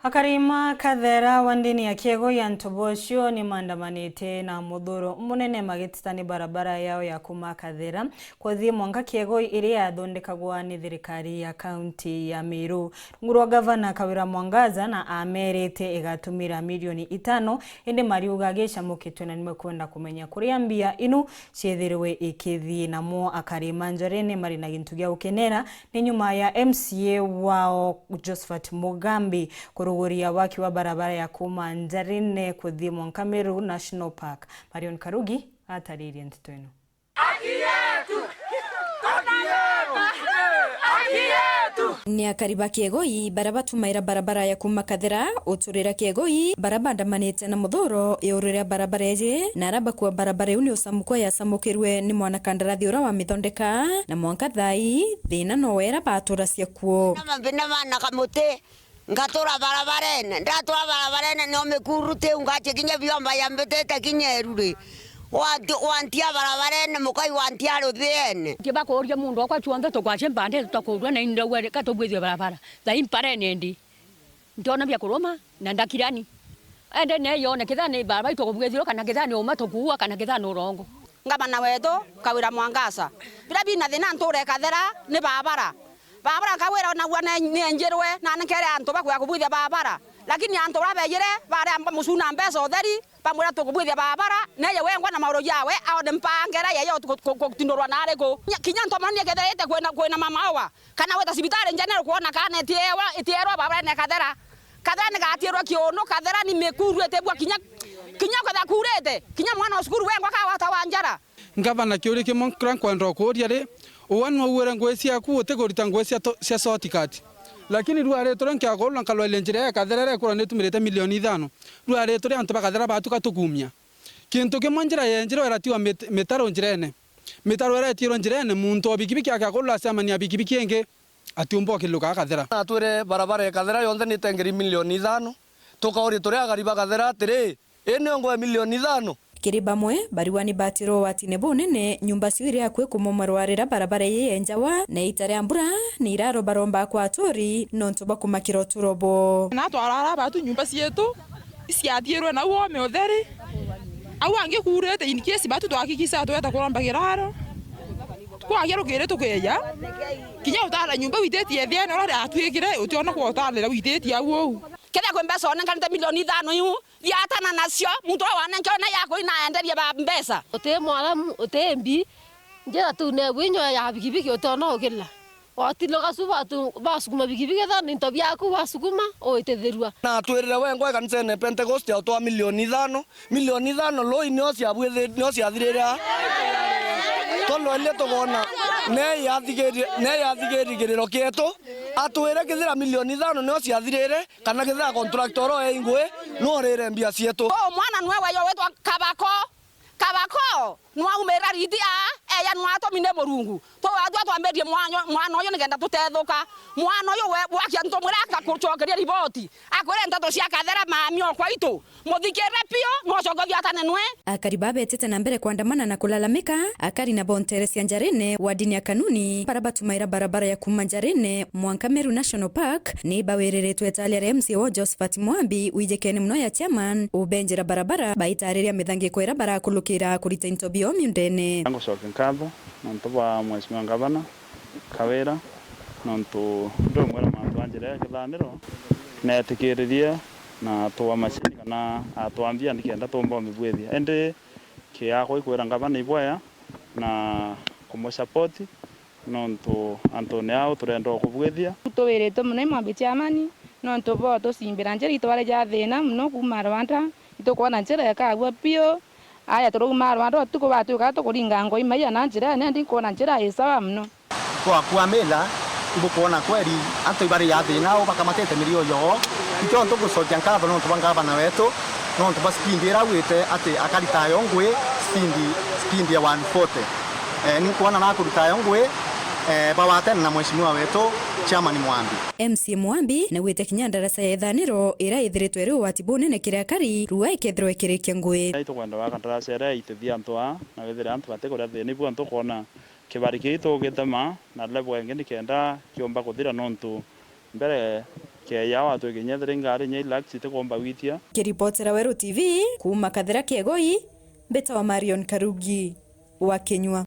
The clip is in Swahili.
Akarima kathera wandini ya kiego ya Ntobosho ni mandamanite na muthuro munene magititani barabara yao ya kuma kathera kwathie mwanka kiego iri yathondekagwa ni thirikari ya kaunti ya Meru. Ngurwa gavana Kawira Mwangaza na amerite igatumira milioni 5 indi mariuga gicamukitwe na nimekwenda kumenya kuria mbia inu ciethirwe ikithie namo Akarima Njorene mari na gintu gia ukenera ni nyuma ya MCA wao Josephat Mugambi kuruguria waki wa barabara ya kuma Njorene kuthie Mwanka Meru National Park. Marion Karugi ataririe ntito ino. Ni akariba kiegoi barabatumaira barabara ya kuma kathera uturira kiegoi barabanda manite na muthuro yurira barabara ye na araba kwa barabara uni usamukwa ya samukirwe ni mwana kandarathi ura wa mithondeka na mwanka thai thina no wera batura cia kuo mabina bana kamuti ngatura barabarene ndatura barabarene no mekurute ungache kinya biomba ya mbetete kinyerure wantia barabarene mukai wantia ruthiene kiba koria mundu akwa chuonde to kwache mbande tutakurwa na inda were katobwezi barabara za imparene ndi ndona bya kuroma na ndakirani ende ne yone kithani barabara itokubweziro kana kithani uma tokuwa kana kithani urongo ngabana wedo Kawira Mwangaza bila bina thina nture kathera ni barabara kawira na wana ni njerwe na nkere antu bakwa kubwithia barabara lakini antu rabeyire bare amba musuna mbeso theri pamura tukubwithia barabara neye wengwa na mauro yawe aode mpangera yeyo kutindorwa na ariko kinya ntomani ketherete kwena mamawa kana weta sibitari njanero kuona kana etierwa barabara ne kathera ni gatierwa kiono kathera ni mekuru etebwa kinya katha kurete kinya mwana wa skuru wengwa ka wata wanjara ngavana kiuri kimon kwandro kuria ri uwanwa uwera ngwesia ku utegorita ngwesia cia shortcut lakini ruare torankia gola kalwa lenjire ya kathera kura netumirete milioni 5 ruare tore antu bakathera batuka tukumia kintu kimonjira yenjiro eratiwa metaro njirene metaro eratiro njirene muntu obikibiki akagola samania bikibiki enge atiumbo kiluka kathera atwire barabara ya kathera yonde ni tengeri milioni 5 tukauri tore agariba kathera tire ene ngo milioni 5 kiriba mwe bariwani batiro watine bonene nyumba ciire akwe kumomwarwarira barabara ye enjawa na itare ambura ni iraro baromba kwa tori nonto bakumakiro turobo na twarara batu nyumba cietu ciathirwe na uome utheri au ange kurete in case batu twakikisa tweta kuromba giraro twagero kire tukeya kinya utara nyumba witetie thiene ora atwikire utiona kwa utarira witetie au kenda kwa mbesa ona kanita milioni 5 yu yatana nacio muntu wana nkona yako inaenderia ba mbesa ote mwalamu ote mbi njera tu ne winyo ya bikibiki utona ogela watilo kasuba tu basukuma bikibiki thani nto byaku basukuma oitethirwa na twirire wengwa kanisene Pentecost ya utwa milioni 5 lo inyo cia bwethe nyo cia thirira tolo ile tugona ne yathigeri giriro kietu atwire kithira milioni 5 nyo cia thirire kana kithira contractor o ingwe no rere mbia cietu mwana nwe wayo wetwa kabako nwa umera ridia eya nwa to mine morungu to adwa to ambedie mwana oyo ngenda tutethuka mwana oyo wakia ntomura akakuchokeria riboti akwire ntato cia kathera mami okwa itu muthikire pio ngocogothia atane nwe akariba betete na mbere kuandamana na kulalamika akari na Bonteresia Njorene wa dini ya kanuni barabatumaira barabara ya kuma Njorene Mwanka Meru National Park ni bawereretwe etalia MCA wa Josephat Mugambi wijekene mno ya chairman ubenjera barabara baitariria mithangiko era barakulukira kurita intobio miundene ngo shokin kabo nontoba mheshimiwa gavana Kawira nonto ndo mwera mantu anjira kithaniro na etikiririe na tuwa machini kana atwambia ndikenda tomba mibwethia ende kiako ikwira gavana ibwaya na kumusupport nonto Antone ao turenda kubwethia tuwirite muno mwambitia amani nonto bo tusimbira njira itware ja thina muno kuma Rwanda itukwana njira yakagwa pio aya turuma Rwanda tuko batu katukuringa ngo imaya na njira ne ndikona njira isawa muno kwa mela ngukona kweri antu ibari ya thina o bakamatete milio yo ito ndo gucokia nkatho no tubanga na wetu no tubaspindira wite ati akarita yongwe spindi ya 140 ni kuona na kurita yongwe bawate na mheshimiwa wetu chairman Mugambi MC Mugambi na wite kinya darasa ya ithaniro ira ithiritwe ri watibune ne kirakari ruwa ikethirwe kirikia ngwe ito kwenda wa darasa ira itithia antwa na wethira antu bate kuria thini bu antu kona kibari kitu gitama na level ngeni kenda kiomba kuthira nontu mbere keya watu kinyethera ngari nya relax te komba witia. Kiripotera Weru TV kuma Kathira Kiegoi, Beta wa Marion Karugi wa Kenywa.